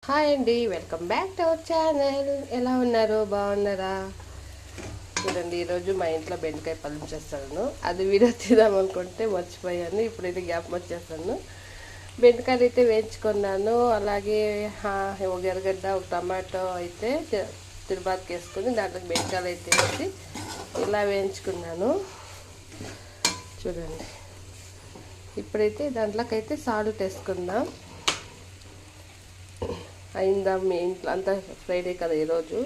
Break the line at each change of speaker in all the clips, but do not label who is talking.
Hi అండి, welcome back to our channel. ఎలా ఉన్నారు? బాగున్నారా? చూడండి, ఈరోజు మా ఇంట్లో బెండకాయ పళ్ళెం చేస్తాను. అది వీడియో తీద్దామనుకుంటే మర్చిపోయాను. ఇప్పుడైతే గ్యాప్ వచ్చేస్తాను. బెండకాయలు అయితే వేయించుకున్నాను. అలాగే ఒక ఎర్రగడ్డ, ఒక టమాటో అయితే తిరుబాతుకి వేసుకొని దాంట్లోకి బెండకాయలు అయితే వేసి ఇలా వేయించుకున్నాను. చూడండి, ఇప్పుడైతే దాంట్లోకి అయితే సాల్ట్ వేసుకుందాం. అయిందా మీ ఇంట్లో అంతా? ఫ్రైడే కదా ఈరోజు,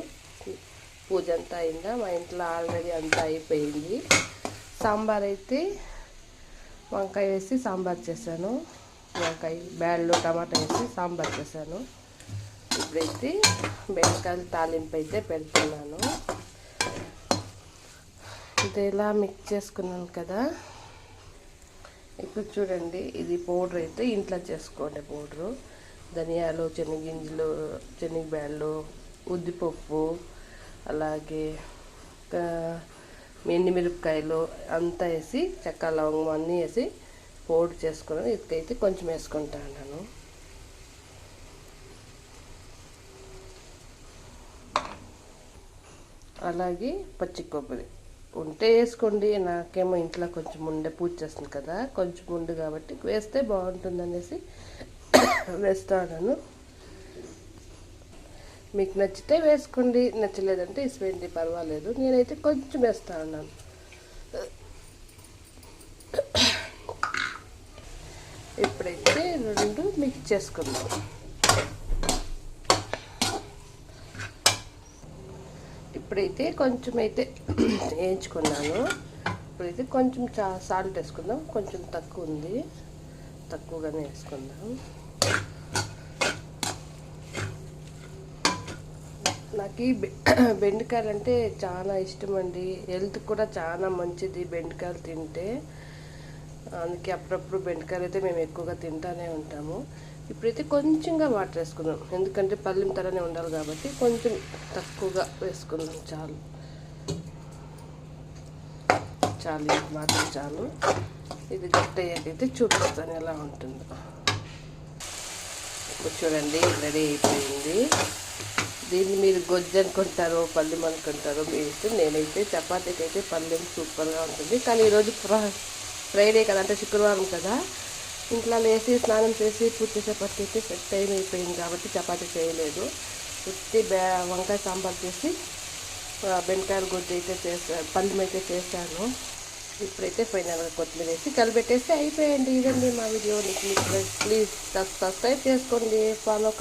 పూజ అంతా అయిందా? మా ఇంట్లో ఆల్రెడీ అంతా అయిపోయింది. సాంబార్ అయితే వంకాయ వేసి సాంబార్ చేశాను. వంకాయ బ్యాళ్ళు టమాటా వేసి సాంబార్ చేశాను. ఇప్పుడైతే బెండకాయలు తాలింపు అయితే పెడుతున్నాను. ఇది ఇలా మిక్స్ చేసుకున్నాను కదా. ఇప్పుడు చూడండి, ఇది పౌడర్ అయితే ఇంట్లో చేసుకోండి. పౌడరు ధనియాలు, శనగింజలు, శనగబ్యాళ్ళు, ఉద్దిపప్పు, అలాగే ఎండుమిరపకాయలు అంతా వేసి చెక్క లవంగం అన్నీ వేసి పౌడర్ చేసుకున్నాను. ఇదైతే కొంచెం వేసుకుంటాను. అలాగే పచ్చి కొబ్బరి ఉంటే వేసుకోండి. నాకేమో ఇంట్లో కొంచెం ఉండే పూజ చేస్తుంది కదా, కొంచెం ఉండు కాబట్టి వేస్తే బాగుంటుంది అనేసి వేస్తాను. మీకు నచ్చితే వేసుకోండి, నచ్చలేదంటే ఇసువేంటి, పర్వాలేదు. నేనైతే కొంచెం వేస్తా ఉన్నాను. ఇప్పుడైతే రెండు మిక్స్ చేసుకుందాం. ఇప్పుడైతే కొంచెం అయితే వేయించుకున్నాను. ఇప్పుడైతే కొంచెం సాల్ట్ వేసుకుందాం. కొంచెం తక్కువ ఉంది, తక్కువగానే వేసుకుందాం. నాకు ఈ బెండకాయలు అంటే చాలా ఇష్టం అండి. హెల్త్ కూడా చాలా మంచిది బెండకాయలు తింటే. అందుకే అప్పుడప్పుడు బెండకాయలు అయితే మేము ఎక్కువగా తింటూనే ఉంటాము. ఇప్పుడైతే కొంచెంగా వాటర్ వేసుకుందాం, ఎందుకంటే పళ్ళెం తరనే ఉండాలి కాబట్టి కొంచెం తక్కువగా వేసుకుందాం. చాలు చాలు, ఇది మాత్రం చాలు. ఇది గట్టి అయ్యాకైతే చూపిస్తాను ఎలా ఉంటుందో. ఇప్పుడు చూడండి, రెడీ అయిపోయింది. దీన్ని మీరు గొజ్జు అనుకుంటారో పళ్ళెం అనుకుంటారో మీ ఇష్టం. నేనైతే చపాతీకి అయితే పళ్ళెం సూపర్గా ఉంటుంది. కానీ ఈరోజు ఫ్రైడే కదా, అంటే శుక్రవారం కదా, ఇంట్లో వేసి స్నానం చేసి పూజ చేసేపటికి అయితే టైం అయిపోయింది కాబట్టి చపాతీ చేయలేదు. ఉత్తి వంకాయ సాంబార్ చేసి బెండకాయల గొజ్జు అయితే పళ్ళెం అయితే చేశాను. ఇప్పుడైతే ఫైనల్గా కొత్తిమీర వేసి కలిపెట్టేసి అయిపోయింది. ఇదండి మా వీడియో. మీకు ప్లీజ్ సబ్స్క్రైబ్ చేసుకోండి, ఫాలో